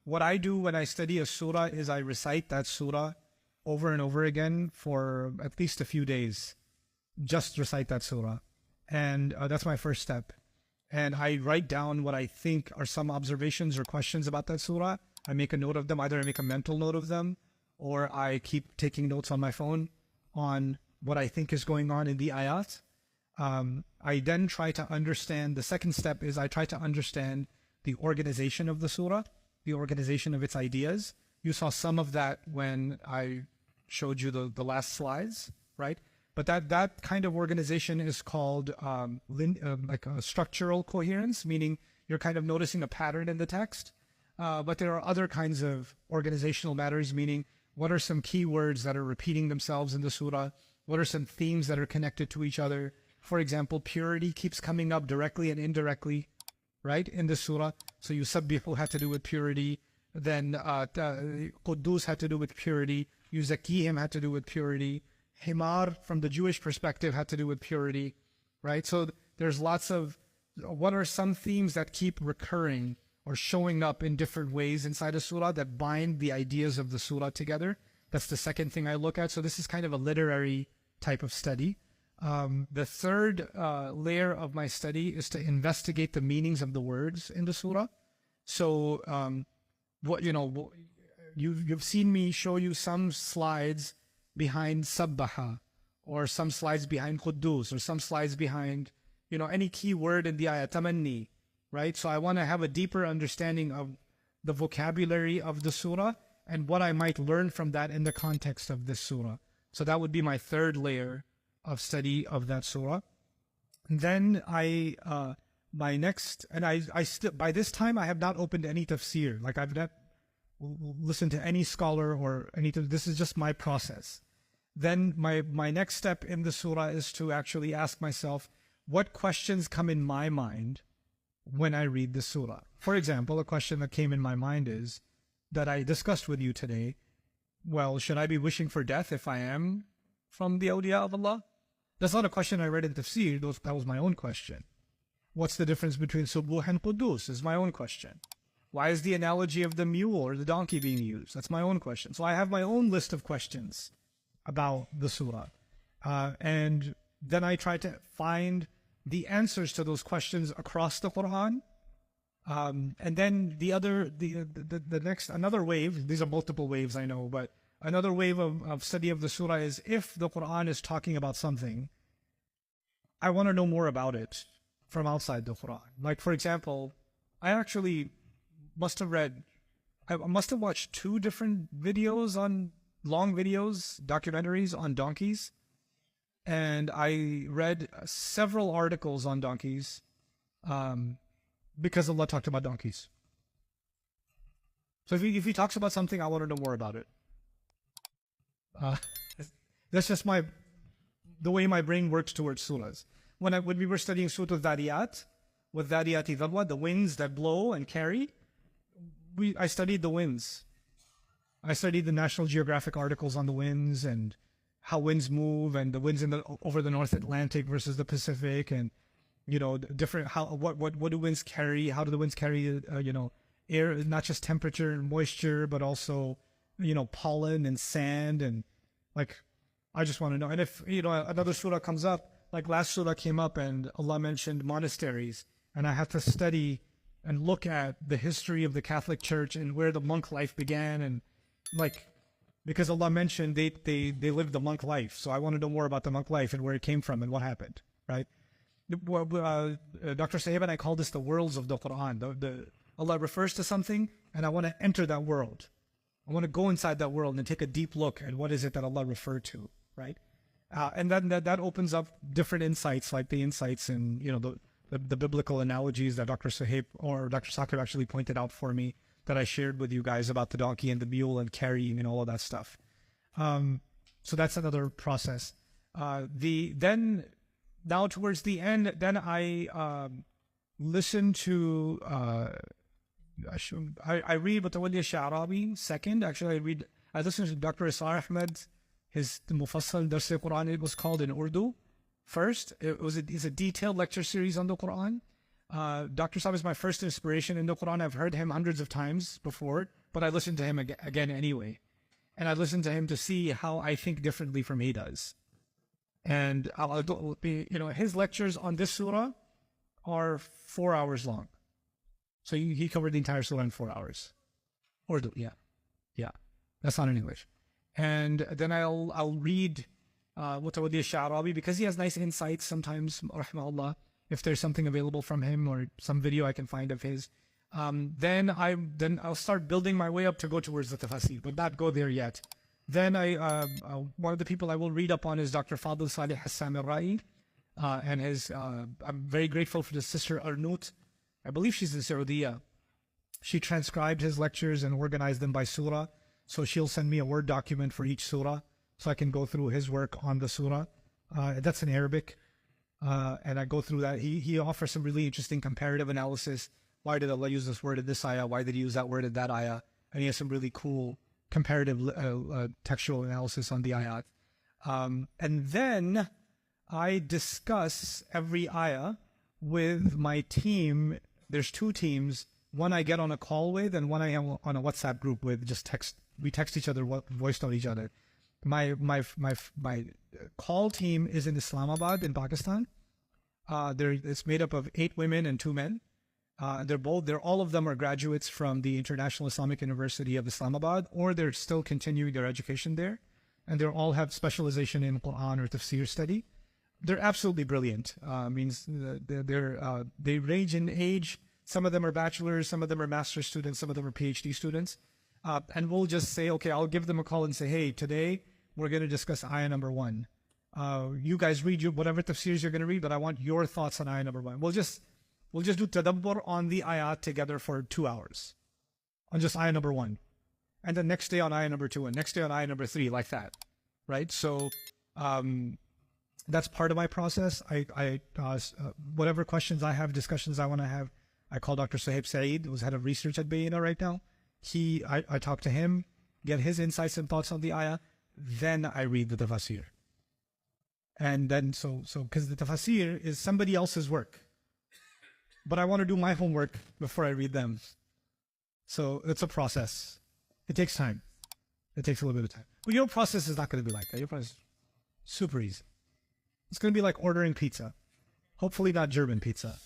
What I do when I study a surah is I recite that surah over and over again for at least a few days. Just recite that surah. And that's my first step. And I write down what I think are some observations or questions about that surah. I make a note of them. Either I make a mental note of them, or I keep taking notes on my phone on what I think is going on in the ayat. I then try to understand, the second step is I try to understand the organization of the surah, the organization of its ideas. You saw some of that when I showed you the last slides, right? But that kind of organization is called like a structural coherence, meaning you're kind of noticing a pattern in the text. But there are other kinds of organizational matters, meaning what are some key words that are repeating themselves in the surah? What are some themes that are connected to each other? For example, purity keeps coming up directly and indirectly, right, in the surah. So Yusabbihu had to do with purity. Then Quddus had to do with purity. Yuzakihim had to do with purity. Himar, from the Jewish perspective, had to do with purity, right? So there's lots of, what are some themes that keep recurring or showing up in different ways inside a surah that bind the ideas of the surah together? That's the second thing I look at. So this is kind of a literary type of study. The third layer of my study is to investigate the meanings of the words in the surah. So you've seen me show you some slides behind Sabbaha, or some slides behind Quddus, or some slides behind, any key word in the ayah, tamanni, right? So I want to have a deeper understanding of the vocabulary of the surah and what I might learn from that in the context of this surah. So that would be my third layer of study of that surah. And then by this time I have not opened any tafsir. Like I've not listened to any scholar or anything. This is just my process. Then my next step in the surah is to actually ask myself, what questions come in my mind when I read the surah? For example, a question that came in my mind is, that I discussed with you today, well, should I be wishing for death if I am from the awliya of Allah? That's not a question I read in tafsir. That was my own question. What's the difference between Subuh and Quddus is my own question. Why is the analogy of the mule or the donkey being used? That's my own question. So I have my own list of questions about the surah. And then I try to find the answers to those questions across the Quran. And then another wave, these are multiple waves I know, but another wave of study of the surah is, if the Quran is talking about something, I want to know more about it from outside the Quran. Like, for example, I actually must have watched 2 different long videos, documentaries on donkeys. And I read several articles on donkeys, because Allah talked about donkeys. So if he talks about something, I want to know more about it. That's just the way my brain works towards surahs. When we were studying Surah Al-Dhariyat, with Dhariyati Dharwa, the winds that blow and carry, I studied the winds. I studied the National Geographic articles on the winds and how winds move, and the winds over the North Atlantic versus the Pacific, and different what do winds carry? How do the winds carry air, not just temperature and moisture, but also pollen and sand, and I just want to know. And if another surah comes up, like last surah came up and Allah mentioned monasteries, and I had to study and look at the history of the Catholic Church and where the monk life began, and because Allah mentioned they lived the monk life, so I want to know more about the monk life and where it came from and what happened, right? Dr. Sahib and I call this the worlds of the Quran. Allah refers to something, and I want to enter that world. I want to go inside that world and take a deep look at what is it that Allah referred to, right? And then that opens up different insights, like the insights in the biblical analogies that Dr. Sahib or Dr. Saqib actually pointed out for me, that I shared with you guys about the donkey and the mule and carrying and all of that stuff. So that's another process. Now towards the end, then I listen to, I read Mutawalli Sha'rabi second. Actually, I listened to Dr. Isar Ahmed, his Mufassal Dars Quran, it was called, in Urdu first. It's a detailed lecture series on the Quran. Dr. Saab is my first inspiration in the Quran. I've heard him hundreds of times before, but I listen to him again anyway. And I listen to him to see how I think differently from he does. And his lectures on this surah are 4 hours long. So he covered the entire surah in 4 hours. Urdu, yeah. That's not in English. And then I'll read Mutawadi Sha'rabi because he has nice insights sometimes, rahmahullah, if there's something available from him or some video I can find of his. Then I'll start building my way up to go towards the tafsir, but not go there yet. Then one of the people I will read up on is Dr. Fadl Salih Hassam al-Ra'i, and I'm very grateful for the sister Arnout. I believe she's in Saudiya. She transcribed his lectures and organized them by surah. So she'll send me a Word document for each surah so I can go through his work on the surah. That's in Arabic. And I go through that. He offers some really interesting comparative analysis. Why did Allah use this word in this ayah? Why did he use that word in that ayah? And he has some really cool comparative textual analysis on the ayat. And then I discuss every ayah with my team. There's 2 teams. One I get on a call with, and one I am on a WhatsApp group with. Just text. We text each other, voice note each other. My call team is in Islamabad in Pakistan. It's made up of 8 women and 2 men. All of them are graduates from the International Islamic University of Islamabad, or they're still continuing their education there, and they all have specialization in Quran or tafsir study. They're absolutely brilliant. They range in age. Some of them are bachelors, some of them are master's students, some of them are PhD students. And we'll just say, okay, I'll give them a call and say, hey, today we're going to discuss ayah number 1. You guys read whatever tafsirs you're going to read, but I want your thoughts on ayah number 1. We'll just do tadabbur on the ayah together for 2 hours on just ayah number 1. And the next day on ayah number 2, and next day on ayah number 3, like that. Right? So that's part of my process. Whatever questions I have, discussions I want to have, I call Dr. Suhaib Saeed, who's head of research at Bayyinah right now. I talk to him, get his insights and thoughts on the ayah, then I read the tafsir. And then, because the tafsir is somebody else's work, but I want to do my homework before I read them. So it's a process. It takes time. It takes a little bit of time. But your process is not going to be like that. Your process is super easy. It's going to be like ordering pizza. Hopefully not German pizza.